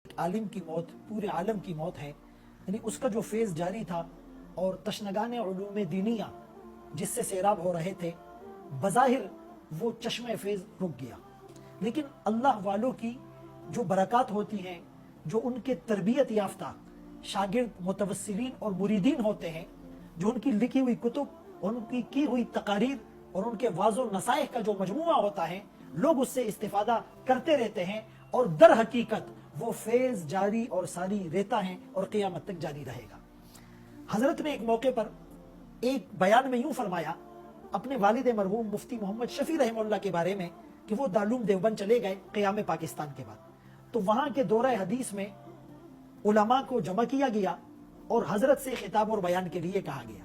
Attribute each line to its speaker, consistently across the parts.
Speaker 1: عالم کی موت پورے عالم کی موت ہے، یعنی اس کا جو فیض جاری تھا اور تشنگان علوم دینیہ جس سے سیراب ہو رہے تھے، بظاہر وہ چشمہ فیض رک گیا، لیکن اللہ والوں کی جو برکات ہوتی ہیں، جو ان کے تربیت یافتہ شاگرد متوسلین اور مریدین ہوتے ہیں، جو ان کی لکھی ہوئی کتب، ان کی کی ہوئی تقاریر اور ان کے واضح و نصائح کا جو مجموعہ ہوتا ہے، لوگ اس سے استفادہ کرتے رہتے ہیں، اور در حقیقت وہ فیض جاری اور ساری رہتا ہے اور قیامت تک جاری رہے گا۔ حضرت نے ایک موقع پر ایک بیان میں یوں فرمایا اپنے والد مرحوم مفتی محمد شفیع رحمہ اللہ کے بارے میں کہ وہ دارالعلوم دیوبند چلے گئے قیام پاکستان کے بعد، تو وہاں کے دورہ حدیث میں علماء کو جمع کیا گیا اور حضرت سے خطاب اور بیان کے لیے کہا گیا۔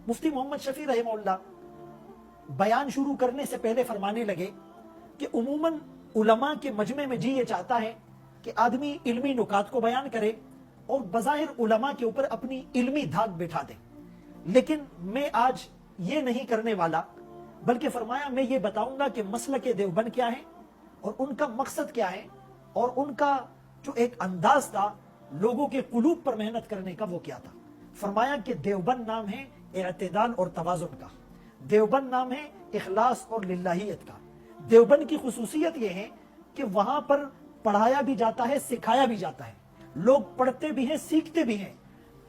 Speaker 1: مفتی محمد شفیع رحمہ اللہ بیان شروع کرنے سے پہلے فرمانے لگے کہ عموماً علماء کے مجمع میں جی یہ چاہتا ہے کہ آدمی علمی نکات کو بیان کرے اور بظاہر علماء کے اوپر اپنی علمی دھاک بٹھا دے، لیکن میں آج یہ نہیں کرنے والا، بلکہ فرمایا میں یہ بتاؤں گا کہ مسلک دیوبند کیا ہے اور ان کا مقصد کیا ہے، اور ان کا جو ایک انداز تھا لوگوں کے قلوب پر محنت کرنے کا وہ کیا تھا۔ فرمایا کہ دیوبند نام ہے اعتدال اور توازن کا، دیوبند نام ہے اخلاص اور للہیت کا، دیوبند کی خصوصیت یہ ہے کہ وہاں پر پڑھایا بھی جاتا ہے، سکھایا بھی جاتا ہے، لوگ پڑھتے بھی ہیں، سیکھتے بھی ہیں۔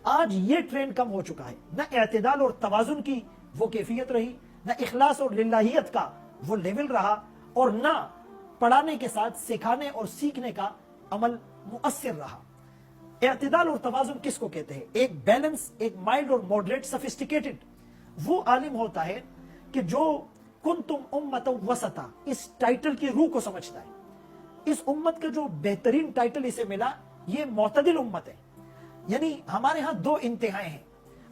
Speaker 1: آج یہ ٹرینڈ کم ہو چکا ہے، نہ اعتدال اور توازن کی وہ کیفیت رہی، نہ اخلاص اور للہیت کا وہ لیول رہا، اور نہ پڑھانے کے ساتھ سکھانے اور سیکھنے کا عمل مؤثر رہا۔ اعتدال اور توازن کس کو کہتے ہیں؟ ایک بیلنس، ایک مائلڈ اور ماڈریٹ سفسٹیکیٹڈ وہ عالم ہوتا ہے کہ جو کنتم امۃ وسطا اس ٹائٹل کی روح کو سمجھتا ہے۔ اس امت کا جو بہترین ٹائٹل اسے ملا یہ معتدل امت ہے، یعنی ہمارے ہاں دو انتہائیں ہیں۔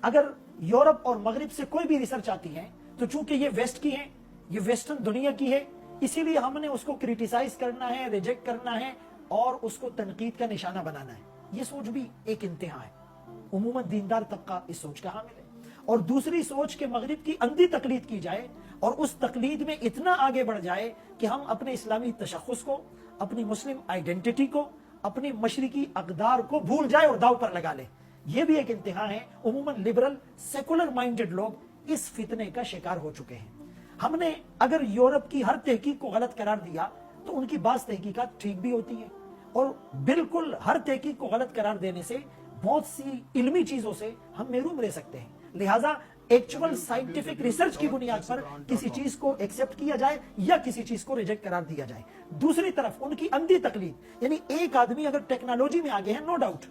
Speaker 1: اگر یورپ اور مغرب سے کوئی بھی ریسرچ آتی ہے تو چونکہ یہ ویسٹ کی ہے، یہ ویسٹرن دنیا کی ہے، اسی لیے ہم نے اس کو کریٹیسائز کرنا ہے، ریجیکٹ کرنا ہے اور اس کو تنقید کا نشانہ بنانا ہے۔ یہ سوچ بھی ایک انتہا ہے، عموماً دیندار طبقہ اس سوچ کا حامل ہے۔ اور دوسری سوچ کہ مغرب کی اندھی تقلید کی جائے اور اس تقلید میں اتنا آگے بڑھ جائے کہ ہم اپنے اسلامی تشخص کو، اپنی مسلم آئیڈینٹی کو، اپنی مشرقی اقدار کو بھول جائے اور داؤ پر لگا لے، یہ بھی ایک انتہا ہے۔ عموماً لبرل سیکولر مائنڈڈ لوگ اس فتنے کا شکار ہو چکے ہیں۔ ہم نے اگر یورپ کی ہر تحقیق کو غلط قرار دیا تو ان کی بعض تحقیقات ٹھیک بھی ہوتی ہیں، اور بالکل ہر تحقیق کو غلط قرار دینے سے بہت سی علمی چیزوں سے ہم محروم رہ سکتے ہیں۔ لہٰذا ایکچوئل سائنٹیفک ریسرچ کی بنیاد پر کسی چیز کو ایکسپٹ کیا جائے یا کسی چیز کو ریجیکٹ قرار دیا جائے۔ دوسری طرف ان کی اندھی تقلید، یعنی ایک آدمی اگر ٹیکنالوجی میں آگے ہے، نو ڈاؤٹ،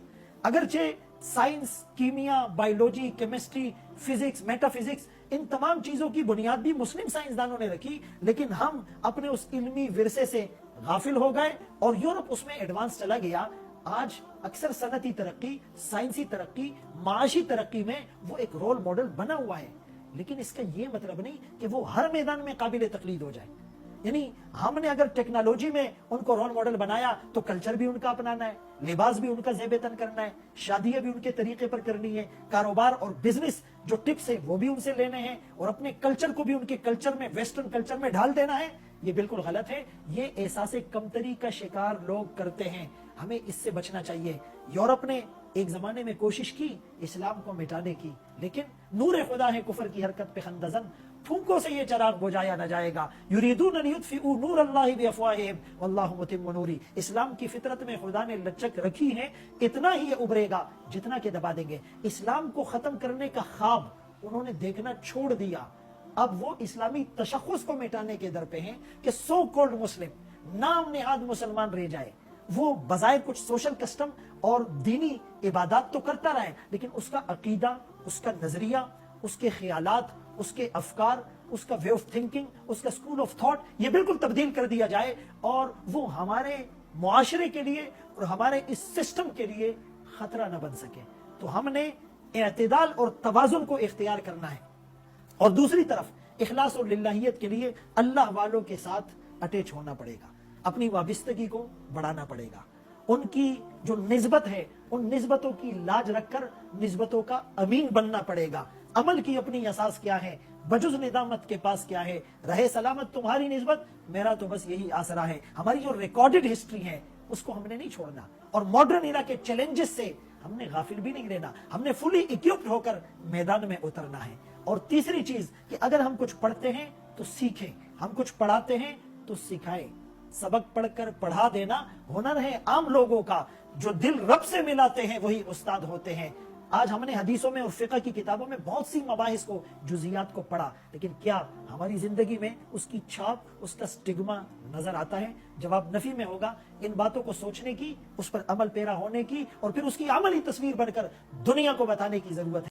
Speaker 1: اگرچہ سائنس، کیمیا، biology, chemistry, physics, metaphysics, ان تمام چیزوں کی بنیاد بھی مسلم سائنسدانوں نے رکھی، لیکن ہم اپنے اس علمی ورثے سے غافل ہو گئے اور یورپ اس میں ایڈوانس چلا گیا۔ آج اکثر صنعتی ترقی، سائنسی ترقی، معاشی ترقی میں وہ ایک رول ماڈل بنا ہوا ہے، لیکن اس کا یہ مطلب نہیں کہ وہ ہر میدان میں قابل تقلید ہو جائے۔ یعنی ہم نے اگر ٹیکنالوجی میں ان کو رول ماڈل بنایا تو کلچر بھی ان کا اپنانا ہے، لباس بھی ان کا زیب تن کرنا ہے، شادیاں بھی ان کے طریقے پر کرنی ہے، کاروبار اور بزنس جو ٹپس ہے وہ بھی ان سے لینے ہیں، اور اپنے کلچر کو بھی ان کے کلچر میں، ویسٹرن کلچر میں ڈھال دینا ہے۔ یہ بالکل غلط ہے، یہ احساس کمتری کا شکار لوگ کرتے ہیں، ہمیں اس سے بچنا چاہیے۔ یورپ نے ایک زمانے میں کوشش کی اسلام کو مٹانے کی، لیکن نور خدا ہے کفر کی حرکت پہ خندزن، پھونکوں سے یہ چراغ بجھایا نہ جائے گا۔ یریدون ان یطفئوا نور اللہ بافواہہم واللہ متم نورہ۔ اسلام کی فطرت میں خدا نے لچک رکھی ہے، اتنا ہی یہ ابھرے گا جتنا کہ دبا دیں گے۔ اسلام کو ختم کرنے کا خواب انہوں نے دیکھنا چھوڑ دیا، اب وہ اسلامی تشخص کو مٹانے کے در پہ ہیں کہ سو کولڈ مسلم، نام نہاد مسلمان رہ جائے۔ وہ بظاہر کچھ سوشل کسٹم اور دینی عبادات تو کرتا رہے، لیکن اس کا عقیدہ، اس کا نظریہ، اس کے خیالات، اس کے افکار، اس کا وے آف تھنکنگ، اس کا اسکول آف تھاٹ یہ بالکل تبدیل کر دیا جائے، اور وہ ہمارے معاشرے کے لیے اور ہمارے اس سسٹم کے لیے خطرہ نہ بن سکے۔ تو ہم نے اعتدال اور توازن کو اختیار کرنا ہے، اور دوسری طرف اخلاص اور للہیت کے لیے اللہ والوں کے ساتھ اٹیچ ہونا پڑے گا، اپنی وابستگی کو بڑھانا پڑے گا، ان کی جو نسبت ہے ان نسبتوں کی لاج رکھ کر نسبتوں کا امین بننا پڑے گا۔ عمل کی اپنی اساس کیا ہے، بجز ندامت کے پاس کیا ہے، رہے سلامت تمہاری نسبت، میرا تو بس یہی آسرا ہے۔ ہماری جو ریکارڈڈ ہسٹری ہے اس کو ہم نے نہیں چھوڑنا، اور ماڈرن ایرا کے چیلنجز سے ہم نے غافل بھی نہیں رہنا، ہم نے فلی اکوپڈ ہو کر میدان میں اترنا ہے۔ اور تیسری چیز کہ اگر ہم کچھ پڑھتے ہیں تو سیکھیں، ہم کچھ پڑھاتے ہیں تو سکھائیں۔ سبق پڑھ کر پڑھا دینا ہنر ہے عام لوگوں کا، جو دل رب سے ملاتے ہیں وہی استاد ہوتے ہیں۔ آج ہم نے حدیثوں میں اور فقہ کی کتابوں میں بہت سی مباحث کو، جزیات کو پڑھا، لیکن کیا ہماری زندگی میں اس کی چھاپ، اس کا سٹگما نظر آتا ہے؟ جواب نفی میں ہوگا۔ ان باتوں کو سوچنے کی، اس پر عمل پیرا ہونے کی، اور پھر اس کی عملی تصویر بن کر دنیا کو بتانے کی ضرورت ہے۔